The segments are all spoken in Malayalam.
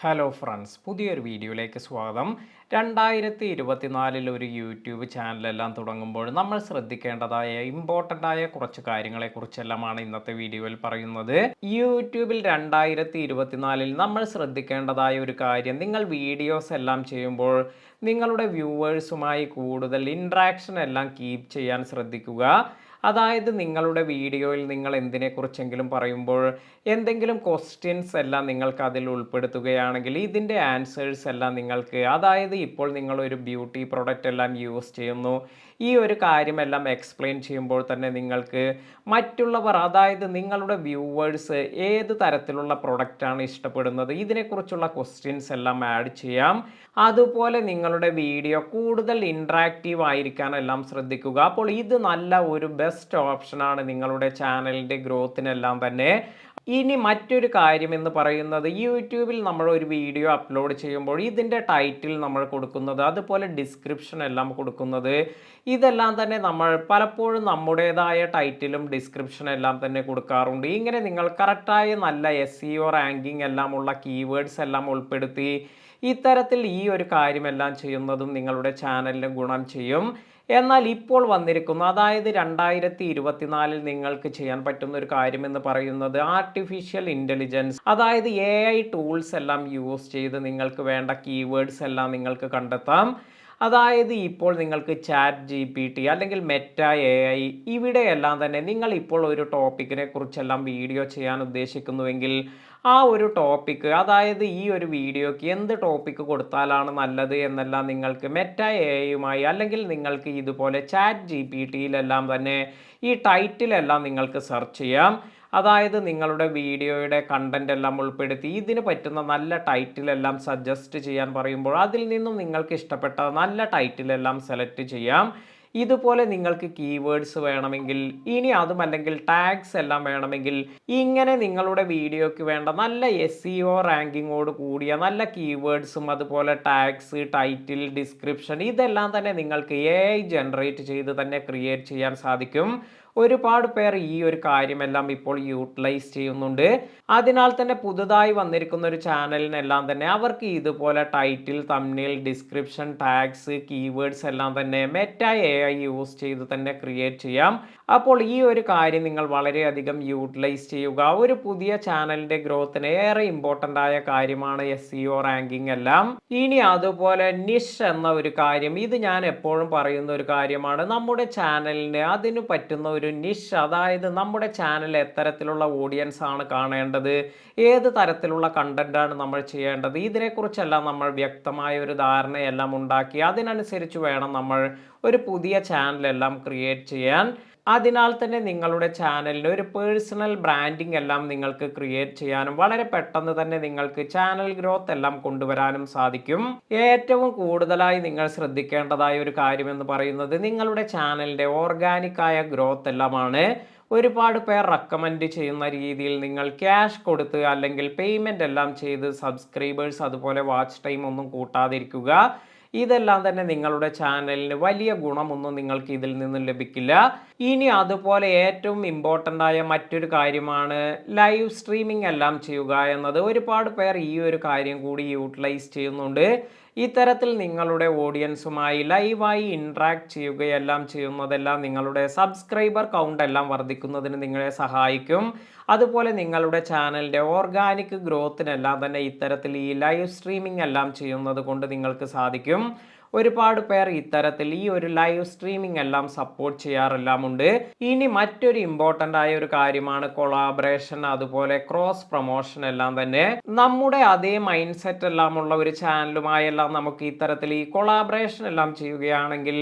ഹലോ ഫ്രണ്ട്സ്, പുതിയൊരു വീഡിയോയിലേക്ക് സ്വാഗതം. 2024 ഒരു യൂട്യൂബ് ചാനലെല്ലാം തുടങ്ങുമ്പോൾ നമ്മൾ ശ്രദ്ധിക്കേണ്ടതായ ഇമ്പോർട്ടൻ്റ് ആയ കുറച്ച് കാര്യങ്ങളെക്കുറിച്ചെല്ലാമാണ് ഇന്നത്തെ വീഡിയോയിൽ പറയുന്നത്. യൂട്യൂബിൽ 2024 നമ്മൾ ശ്രദ്ധിക്കേണ്ടതായ ഒരു കാര്യം, നിങ്ങൾ വീഡിയോസ് എല്ലാം ചെയ്യുമ്പോൾ നിങ്ങളുടെ വ്യൂവേഴ്സുമായി കൂടുതൽ ഇൻട്രാക്ഷൻ എല്ലാം കീപ്പ് ചെയ്യാൻ ശ്രദ്ധിക്കുക. അതായത് നിങ്ങളുടെ വീഡിയോയിൽ നിങ്ങൾ എന്തിനെക്കുറിച്ചെങ്കിലും പറയുമ്പോൾ എന്തെങ്കിലും ക്വസ്റ്റ്യൻസ് എല്ലാം നിങ്ങൾക്ക് അതിൽ ഉൾപ്പെടുത്തുകയാണെങ്കിൽ ഇതിൻ്റെ ആൻസേഴ്സ് എല്ലാം നിങ്ങൾക്ക്, അതായത് ഇപ്പോൾ നിങ്ങളൊരു ബ്യൂട്ടി പ്രൊഡക്റ്റ് എല്ലാം യൂസ് ചെയ്യുന്നു, ഈ ഒരു കാര്യമെല്ലാം എക്സ്പ്ലെയിൻ ചെയ്യുമ്പോൾ തന്നെ നിങ്ങൾക്ക് മറ്റുള്ളവർ, അതായത് നിങ്ങളുടെ വ്യൂവേഴ്സ് ഏത് തരത്തിലുള്ള പ്രൊഡക്റ്റാണ് ഇഷ്ടപ്പെടുന്നത്, ഇതിനെക്കുറിച്ചുള്ള ക്വസ്റ്റ്യൻസ് എല്ലാം ആഡ് ചെയ്യാം. അതുപോലെ നിങ്ങളുടെ വീഡിയോ കൂടുതൽ ഇൻട്രാക്റ്റീവ് ആയിരിക്കാനെല്ലാം ശ്രദ്ധിക്കുക. അപ്പോൾ ഇത് നല്ല ഒരു ബെസ്റ്റ് ഓപ്ഷനാണ് നിങ്ങളുടെ ചാനലിൻ്റെ ഗ്രോത്തിനെല്ലാം തന്നെ. ഇനി മറ്റൊരു കാര്യം എന്ന് പറയുന്നത്, യൂട്യൂബിൽ നമ്മൾ ഒരു വീഡിയോ അപ്ലോഡ് ചെയ്യുമ്പോൾ ഇതിൻ്റെ ടൈറ്റിൽ നമ്മൾ കൊടുക്കുന്നത്, അതുപോലെ ഡിസ്ക്രിപ്ഷൻ എല്ലാം കൊടുക്കുന്നത്, ഇതെല്ലാം തന്നെ നമ്മൾ പലപ്പോഴും നമ്മുടേതായ ടൈറ്റിലും ഡിസ്ക്രിപ്ഷൻ എല്ലാം തന്നെ കൊടുക്കാറുണ്ട്. ഇങ്ങനെ നിങ്ങൾ കറക്റ്റായ നല്ല SEO റാങ്കിങ് എല്ലാം ഉള്ള കീവേഡ്സ് എല്ലാം ഉൾപ്പെടുത്തി ഇത്തരത്തിൽ ഈ ഒരു കാര്യമെല്ലാം ചെയ്യുന്നതും നിങ്ങളുടെ ചാനലിന് ഗുണം ചെയ്യും. എന്നാൽ ഇപ്പോൾ വന്നിരിക്കുന്നു, അതായത് 2024 നിങ്ങൾക്ക് ചെയ്യാൻ പറ്റുന്ന ഒരു കാര്യമെന്ന് പറയുന്നത് ആർട്ടിഫിഷ്യൽ ഇൻ്റലിജൻസ്, അതായത് AI ടൂൾസ് എല്ലാം യൂസ് ചെയ്ത് നിങ്ങൾക്ക് വേണ്ട കീവേഡ്സ് എല്ലാം നിങ്ങൾക്ക് കണ്ടെത്താം. അതായത് ഇപ്പോൾ നിങ്ങൾക്ക് ChatGPT അല്ലെങ്കിൽ മെറ്റ AI ഇവിടെയെല്ലാം തന്നെ നിങ്ങൾ ഇപ്പോൾ ഒരു ടോപ്പിക്കിനെ കുറിച്ചെല്ലാം വീഡിയോ ചെയ്യാൻ ഉദ്ദേശിക്കുന്നുവെങ്കിൽ ആ ഒരു ടോപ്പിക്ക്, അതായത് ഈ ഒരു വീഡിയോക്ക് എന്ത് ടോപ്പിക്ക് കൊടുത്താലാണ് നല്ലത് എന്നെല്ലാം നിങ്ങൾക്ക് മെറ്റ AIയുമായി അല്ലെങ്കിൽ നിങ്ങൾക്ക് ഇതുപോലെ ChatGPTയിലെല്ലാം തന്നെ ഈ ടൈറ്റിലെല്ലാം നിങ്ങൾക്ക് സെർച്ച് ചെയ്യാം. അതായത് നിങ്ങളുടെ വീഡിയോയുടെ കണ്ടന്റ് എല്ലാം ഉൾപ്പെടുത്തി ഇതിന് പറ്റുന്ന നല്ല ടൈറ്റിലെല്ലാം സജസ്റ്റ് ചെയ്യാൻ പറയുമ്പോൾ അതിൽ നിന്നും നിങ്ങൾക്ക് ഇഷ്ടപ്പെട്ട നല്ല ടൈറ്റിലെല്ലാം സെലക്ട് ചെയ്യാം. ഇതുപോലെ നിങ്ങൾക്ക് കീവേഡ്സ് വേണമെങ്കിൽ, ഇനി അതുമല്ലെങ്കിൽ ടാഗ്സ് എല്ലാം വേണമെങ്കിൽ, ഇങ്ങനെ നിങ്ങളുടെ വീഡിയോയ്ക്ക് വേണ്ട നല്ല SEO റാങ്കിങ്ങോട് കൂടിയ നല്ല കീവേഡ്സും അതുപോലെ ടാഗ്സ്, ടൈറ്റിൽ, ഡിസ്ക്രിപ്ഷൻ ഇതെല്ലാം തന്നെ നിങ്ങൾക്ക് AI ജനറേറ്റ് ചെയ്ത് തന്നെ ക്രിയേറ്റ് ചെയ്യാൻ സാധിക്കും. ഒരുപാട് പേർ ഈ ഒരു കാര്യമെല്ലാം ഇപ്പോൾ യൂട്ടിലൈസ് ചെയ്യുന്നുണ്ട്. അതിനാൽ തന്നെ പുതുതായി വന്നിരിക്കുന്ന ഒരു ചാനലിനെല്ലാം തന്നെ അവർക്ക് ഇതുപോലെ title, thumbnail, description, tags, keywords എല്ലാം തന്നെ മെറ്റ AI യൂസ് ചെയ്ത് തന്നെ ക്രിയേറ്റ് ചെയ്യാം. അപ്പോൾ ഈ ഒരു കാര്യം നിങ്ങൾ വളരെയധികം യൂട്ടിലൈസ് ചെയ്യുക. ഒരു പുതിയ ചാനലിൻ്റെ ഗ്രോത്തിന് ഏറെ ഇമ്പോർട്ടൻ്റ് ആയ കാര്യമാണ് SEO റാങ്കിങ് എല്ലാം. ഇനി അതുപോലെ നിഷ് എന്ന ഒരു കാര്യം, ഇത് ഞാൻ എപ്പോഴും പറയുന്ന ഒരു കാര്യമാണ്. നമ്മുടെ ചാനലിന് അതിന് പറ്റുന്ന ഒരു നിഷ്, അതായത് നമ്മുടെ ചാനൽ എത്തരത്തിലുള്ള ഓഡിയൻസ് ആണ് കാണേണ്ടത്, ഏത് തരത്തിലുള്ള കണ്ടന്റ് ആണ് നമ്മൾ ചെയ്യേണ്ടത്, ഇതിനെക്കുറിച്ചെല്ലാം നമ്മൾ വ്യക്തമായ ഒരു ധാരണയെല്ലാം ഉണ്ടാക്കി അതിനനുസരിച്ച് വേണം നമ്മൾ ഒരു പുതിയ ചാനലെല്ലാം ക്രിയേറ്റ് ചെയ്യാൻ. അതിനാൽ തന്നെ നിങ്ങളുടെ ചാനലിന് ഒരു പേഴ്സണൽ ബ്രാൻഡിംഗ് എല്ലാം നിങ്ങൾക്ക് ക്രിയേറ്റ് ചെയ്യാനും വളരെ പെട്ടെന്ന് തന്നെ നിങ്ങൾക്ക് ചാനൽ ഗ്രോത്ത് എല്ലാം കൊണ്ടുവരാനും സാധിക്കും. ഏറ്റവും കൂടുതലായി നിങ്ങൾ ശ്രദ്ധിക്കേണ്ടതായ ഒരു കാര്യം എന്ന് പറയുന്നത് നിങ്ങളുടെ ചാനലിൻ്റെ ഓർഗാനിക് ആയ ഗ്രോത്ത് എല്ലാമാണ്. ഒരുപാട് പേർ റെക്കമെൻഡ് ചെയ്യുന്ന രീതിയിൽ നിങ്ങൾ ക്യാഷ് കൊടുത്ത് അല്ലെങ്കിൽ പേയ്മെൻ്റ് എല്ലാം ചെയ്ത് സബ്സ്ക്രൈബേഴ്സ് അതുപോലെ വാച്ച് ടൈം ഒന്നും കൂട്ടാതിരിക്കുക. ഇതെല്ലാം തന്നെ നിങ്ങളുടെ ചാനലിന് വലിയ ഗുണമൊന്നും നിങ്ങൾക്ക് ഇതിൽ നിന്നും ലഭിക്കില്ല. ഇനി അതുപോലെ ഏറ്റവും ഇമ്പോർട്ടൻ്റ് ആയ മറ്റൊരു കാര്യമാണ് ലൈവ് സ്ട്രീമിംഗ് എല്ലാം ചെയ്യുക എന്നത്. ഒരുപാട് പേർ ഈ ഒരു കാര്യം കൂടി യൂട്ടിലൈസ് ചെയ്യുന്നുണ്ട്. ഇത്തരത്തിൽ നിങ്ങളുടെ ഓഡിയൻസുമായി ലൈവായി ഇൻട്രാക്ട് ചെയ്യുകയെല്ലാം ചെയ്യുന്നതെല്ലാം നിങ്ങളുടെ സബ്സ്ക്രൈബർ കൗണ്ട് എല്ലാം വർദ്ധിക്കുന്നതിന് നിങ്ങളെ സഹായിക്കും. അതുപോലെ നിങ്ങളുടെ ചാനലിൻ്റെ ഓർഗാനിക് ഗ്രോത്തിനെല്ലാം തന്നെ ഇത്തരത്തിൽ ഈ ലൈവ് സ്ട്രീമിംഗ് എല്ലാം ചെയ്യുന്നത് കൊണ്ട് നിങ്ങൾക്ക് സാധിക്കും. ഒരുപാട് പേർ ഇത്തരത്തിൽ ഈ ഒരു ലൈവ് സ്ട്രീമിംഗ് എല്ലാം സപ്പോർട്ട് ചെയ്യാറെല്ലാമുണ്ട്. ഇനി മറ്റൊരു ഇമ്പോർട്ടൻ്റ് ആയ ഒരു കാര്യമാണ് കൊളാബറേഷൻ, അതുപോലെ ക്രോസ് പ്രൊമോഷൻ എല്ലാം തന്നെ. നമ്മുടെ അതേ മൈൻഡ് സെറ്റ് എല്ലാം ഉള്ള ഒരു ചാനലുമായെല്ലാം നമുക്ക് ഇത്തരത്തിൽ ഈ കൊളാബറേഷൻ എല്ലാം ചെയ്യുകയാണെങ്കിൽ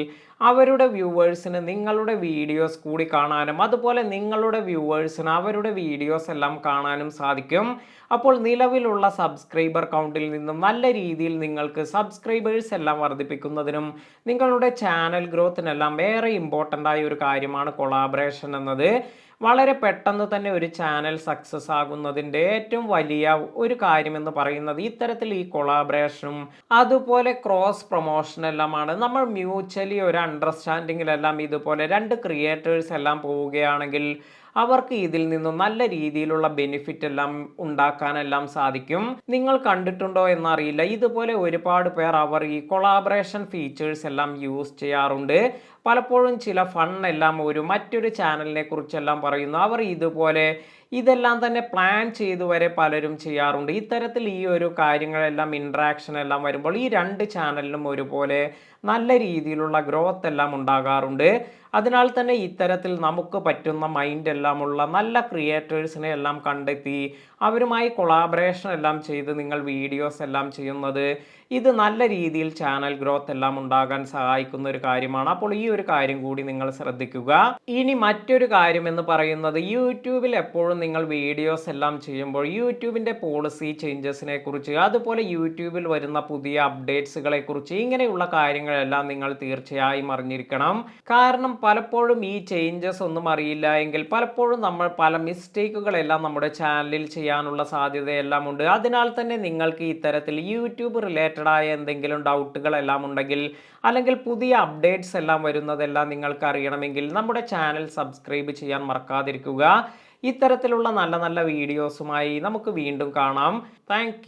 അവരുടെ വ്യൂവേഴ്സിന് നിങ്ങളുടെ വീഡിയോസ് കൂടി കാണാനും അതുപോലെ നിങ്ങളുടെ വ്യൂവേഴ്സിന് അവരുടെ വീഡിയോസ് എല്ലാം കാണാനും സാധിക്കും. അപ്പോൾ നിലവിലുള്ള സബ്സ്ക്രൈബർ കൗണ്ടിൽ നിന്നും നല്ല രീതിയിൽ നിങ്ങൾക്ക് സബ്സ്ക്രൈബേഴ്സ് എല്ലാം വർദ്ധിപ്പിക്കുന്നതിനും നിങ്ങളുടെ ചാനൽ ഗ്രോത്തിനെല്ലാം ഏറെ ഇമ്പോർട്ടൻ്റ് ആയ ഒരു കാര്യമാണ് കൊളാബറേഷൻ എന്നത്. വളരെ പെട്ടെന്ന് തന്നെ ഒരു ചാനൽ സക്സസ് ആകുന്നതിൻ്റെ ഏറ്റവും വലിയ ഒരു കാര്യമെന്ന് പറയുന്നത് ഇത്തരത്തിൽ ഈ കൊളാബറേഷനും അതുപോലെ ക്രോസ് പ്രൊമോഷൻ എല്ലാമാണ്. നമ്മൾ മ്യൂച്വലി ഒരു അണ്ടർസ്റ്റാൻഡിങ്ങിലെല്ലാം ഇതുപോലെ രണ്ട് ക്രിയേറ്റേഴ്സ് എല്ലാം പോവുകയാണെങ്കിൽ അവർക്ക് ഇതിൽ നിന്നും നല്ല രീതിയിലുള്ള ബെനിഫിറ്റ് എല്ലാം ഉണ്ടാക്കാനെല്ലാം സാധിക്കും. നിങ്ങൾ കണ്ടിട്ടുണ്ടോ എന്നറിയില്ല, ഇതുപോലെ ഒരുപാട് പേർ അവർ ഈ കൊളാബറേഷൻ ഫീച്ചേഴ്സ് എല്ലാം യൂസ് ചെയ്യാറുണ്ട്. പലപ്പോഴും ചില ഫൺ എല്ലാം ഒരു മറ്റൊരു ചാനലിനെ കുറിച്ചെല്ലാം പറയുന്നു. അവർ ഇതുപോലെ ഇതെല്ലാം തന്നെ പ്ലാൻ ചെയ്തു വരെ പലരും ചെയ്യാറുണ്ട്. ഇത്തരത്തിൽ ഈ ഒരു കാര്യങ്ങളെല്ലാം ഇൻട്രാക്ഷൻ എല്ലാം വരുമ്പോൾ ഈ രണ്ട് ചാനലിനും ഒരുപോലെ നല്ല രീതിയിലുള്ള ഗ്രോത്ത് എല്ലാം ഉണ്ടാകാറുണ്ട്. അതിനാൽ തന്നെ ഇത്തരത്തിൽ നമുക്ക് പറ്റുന്ന മൈൻഡ് എല്ലാമുള്ള നല്ല ക്രിയേറ്റേഴ്സിനെ എല്ലാം കണ്ടെത്തി അവരുമായി കൊളാബറേഷൻ എല്ലാം ചെയ്ത് നിങ്ങൾ വീഡിയോസ് എല്ലാം ചെയ്യുന്നത് ഇത് നല്ല രീതിയിൽ ചാനൽ ഗ്രോത്ത് എല്ലാം ഉണ്ടാകാൻ സഹായിക്കുന്ന ഒരു കാര്യമാണ്. അപ്പോൾ ഈ ഒരു കാര്യം കൂടി നിങ്ങൾ ശ്രദ്ധിക്കുക. ഇനി മറ്റൊരു കാര്യം എന്ന് പറയുന്നത് യൂട്യൂബിൽ എപ്പോഴും നിങ്ങൾ വീഡിയോസ് എല്ലാം ചെയ്യുമ്പോൾ യൂട്യൂബിൻ്റെ പോളിസി ചേഞ്ചസിനെ കുറിച്ച് അതുപോലെ യൂട്യൂബിൽ വരുന്ന പുതിയ അപ്ഡേറ്റ്സുകളെ കുറിച്ച് ഇങ്ങനെയുള്ള കാര്യങ്ങളെല്ലാം നിങ്ങൾ തീർച്ചയായും അറിഞ്ഞിരിക്കണം. കാരണം പലപ്പോഴും ഈ ചേഞ്ചസ് ഒന്നും അറിയില്ല എങ്കിൽ പലപ്പോഴും നമ്മൾ പല മിസ്റ്റേക്കുകളെല്ലാം നമ്മുടെ ചാനലിൽ ചെയ്യാനുള്ള സാധ്യതയെല്ലാം ഉണ്ട്. അതിനാൽ തന്നെ നിങ്ങൾക്ക് ഇത്തരത്തിൽ യൂട്യൂബ് റിലേറ്റഡ് ആയ എന്തെങ്കിലും ഡൗട്ടുകളെല്ലാം ഉണ്ടെങ്കിൽ അല്ലെങ്കിൽ പുതിയ അപ്ഡേറ്റ്സ് എല്ലാം വരുന്നതെല്ലാം നിങ്ങൾക്ക് അറിയണമെങ്കിൽ നമ്മുടെ ചാനൽ സബ്സ്ക്രൈബ് ചെയ്യാൻ മറക്കാതിരിക്കുക. ഇത്തരത്തിലുള്ള നല്ല നല്ല വീഡിയോസുമായി നമുക്ക് വീണ്ടും കാണാം. താങ്ക്